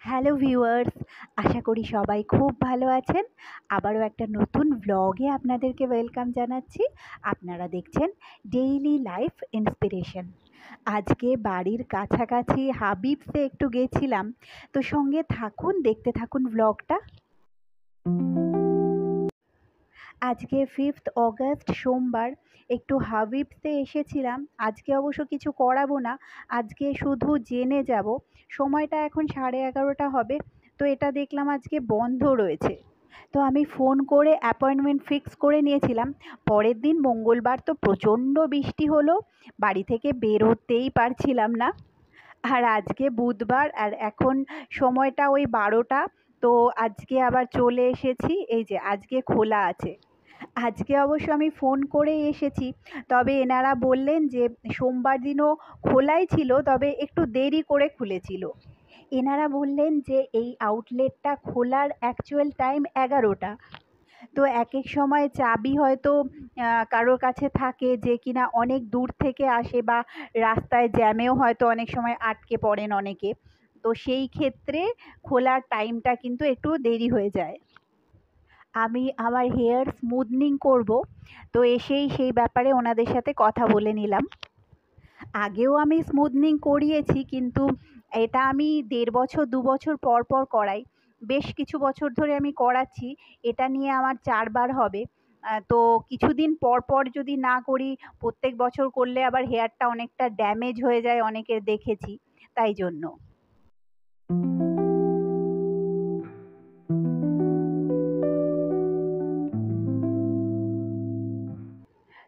Hello viewers, আশা করি সবাই খুব ভালো আছেন। আবারও একটা নতুন ব্লগে আপনাদেরকে ওয়েলকাম জানাচ্ছি। আপনারা দেখছেন ডেইলি লাইফ ইন্সপিরেশন। আজকে বাড়ির কাছাকাছি হাবিবসে একটু গেছিলাম, তো সঙ্গে থাকুন, দেখতে থাকুন ব্লগটা। আজকে 5th অগাস্ট সোমবার একটু হাবিবসে এসেছিলাম। আজকে অবশ্য কিছু করাবো না, আজকে শুধু জেনে যাব। সময়টা এখন 11:30 হবে। তো এটা দেখলাম আজকে বন্ধ রয়েছে। তো আমি ফোন করে অ্যাপয়েন্টমেন্ট ফিক্স করে নিয়েছিলাম। পরের দিন মঙ্গলবার তো প্রচণ্ড বৃষ্টি হলো, বাড়ি থেকে বেরোতেই পারছিলাম না। আর আজকে বুধবার, আর এখন সময়টা ওই 12টা। তো আজকে আবার চলে এসেছি, এই যে আজকে খোলা আছে। আজকে অবশ্য আমি ফোন করেই এসেছি, তবে এনারা বললেন যে সোমবার দিনও খোলাই ছিল, তবে একটু দেরি করে খুলেছিল। এনারা বললেন যে এই আউটলেটটা খোলার অ্যাকচুয়াল টাইম 11টা। তো এক এক সময় চাবি হয়তো কারোর কাছে থাকে যে কিনা অনেক দূর থেকে আসে, বা রাস্তায় জ্যামেও হয়তো অনেক সময় আটকে পড়েন অনেকে। তো সেই ক্ষেত্রে খোলার টাইমটা কিন্তু একটু দেরি হয়ে যায়। আমি আমার হেয়ার স্মুথনিং করব, তো এসেই সেই ব্যাপারে ওনাদের সাথে কথা বলে নিলাম। আগেও আমি স্মুথনিং করিয়েছি, কিন্তু এটা আমি 1.5 বছর 2 বছর পর পর করাই। বেশ কিছু বছর ধরে আমি করাচ্ছি। এটা নিয়ে আমার 4বার হবে। তো কিছুদিন পর পর যদি না করি, প্রত্যেক বছর করলে আবার হেয়ারটা অনেকটা ড্যামেজ হয়ে যায়, অনেকের দেখেছি, তাই জন্য।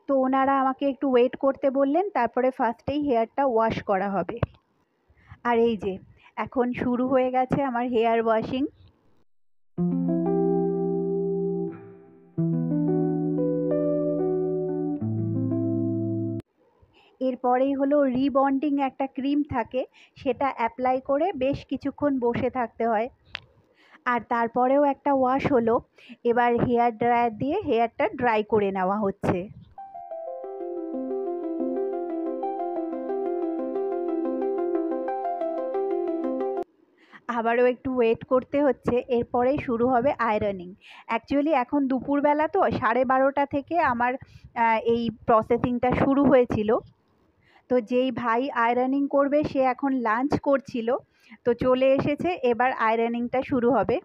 তো ওনারা আমাকে একটু ওয়েট করতে বললেন, তারপরে ফার্স্টেই হেয়ারটা ওয়াশ করা হবে। আর এই যে এখন শুরু হয়ে গেছে আমার হেয়ার ওয়াশিং। এরপরেই হলো রিবন্ডিং, একটা ক্রিম থাকে, সেটা অ্যাপ্লাই করে বেশ কিছুক্ষণ বসে থাকতে হয়। আর তারপরেও একটা ওয়াশ হলো। এবার হেয়ার ড্রায়ার দিয়ে হেয়ারটা ড্রাই করে নেওয়া হচ্ছে। আবারও একটু ওয়েট করতে হচ্ছে, এরপরেই শুরু হবে আয়রনিং। অ্যাকচুয়ালি এখন দুপুরবেলা তো 12:30 থেকে আমার এই প্রসেসিংটা শুরু হয়েছিল। তো যেই ভাই আয়রনিং করবে সে এখন লাঞ্চ করছিল, তো চলে এসেছে, এবার আয়রনিংটা শুরু হবে।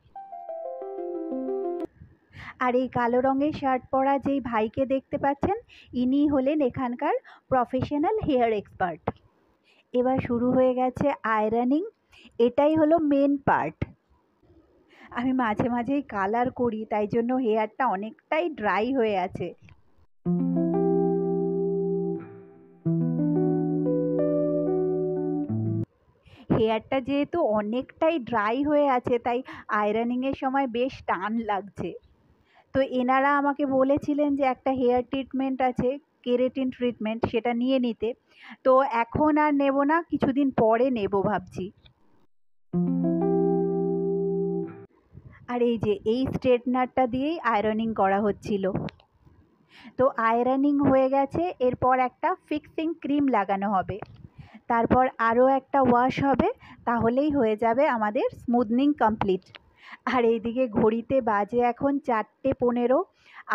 আর এই কালো রঙের শার্ট পরা যেই ভাইকে দেখতে পাচ্ছেন, ইনি হলেন এখানকার প্রফেশনাল হেয়ার এক্সপার্ট। এবার শুরু হয়ে গেছে আয়রনিং, এটাই হলো মেন পার্ট। আমি মাঝে মাঝেই কালার করি, তাই জন্য হেয়ারটা অনেকটাই ড্রাই হয়ে আছে। হেয়ারটা যেহেতু অনেকটাই ড্রাই হয়ে আছে, তাই আয়রনিংয়ের সময় বেশ টান লাগছে। তো এনারা আমাকে বলেছিলেন যে একটা হেয়ার ট্রিটমেন্ট আছে, কেরাটিন ট্রিটমেন্ট, সেটা নিয়ে নিতে। তো এখন আর নেব না, কিছুদিন পরে নেব ভাবছি। আর এই যে এই স্ট্রেটনারটা দিয়েই আয়রনিং করা হচ্ছিল। তো আয়রনিং হয়ে গেছে, এরপর একটা ফিক্সিং ক্রিম লাগানো হবে, তারপর আরও একটা ওয়াশ হবে, তাহলেই হয়ে যাবে আমাদের স্মুথনিং কমপ্লিট। আর এইদিকে ঘড়িতে বাজে এখন 4:15।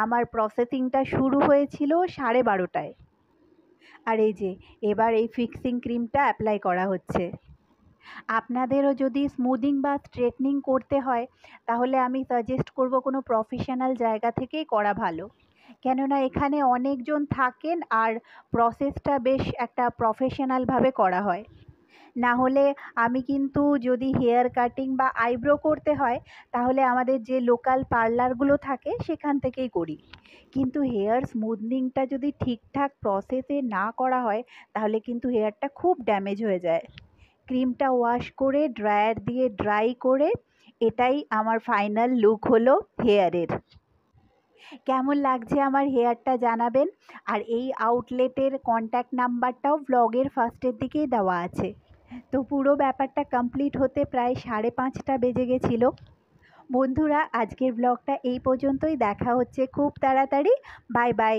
আমার প্রসেসিংটা শুরু হয়েছিল 12:30টায়। আর এই যে এবার এই ফিক্সিং ক্রিমটা অ্যাপ্লাই করা হচ্ছে। আপনাদেরও যদি স্মুদিং বা স্ট্রেটনিং করতে হয়, তাহলে আমি সাজেস্ট করব কোনো প্রফেশনাল জায়গা থেকেই করা ভালো। কেননা এখানে অনেকজন থাকেন, আর প্রসেসটা বেশ একটা প্রফেশনালভাবে করা হয়। না হলে আমি কিন্তু যদি হেয়ার কাটিং বা আইব্রো করতে হয়, তাহলে আমাদের যে লোকাল পার্লারগুলো থাকে সেখান থেকেই করি। কিন্তু হেয়ার স্মুথনিংটা যদি ঠিকঠাক প্রসেসে না করা হয়, তাহলে কিন্তু হেয়ারটা খুব ড্যামেজ হয়ে যায়। ক্রিমটা ওয়াশ করে ড্রায়ার দিয়ে ড্রাই করে, এটাই আমার ফাইনাল লুক হলো হেয়ারের। কেমন লাগছে আমার হেয়ারটা জানাবেন। আর এই আউটলেটের কন্ট্যাক্ট নাম্বারটাও ব্লগের ফার্স্টের দিকেই দেওয়া আছে। তো পুরো ব্যাপারটা কমপ্লিট হতে প্রায় 5:30 বেজে গেছিলো। বন্ধুরা, আজকের ব্লগটা এই পর্যন্তই, দেখা হচ্ছে খুব তাড়াতাড়ি। Bye bye.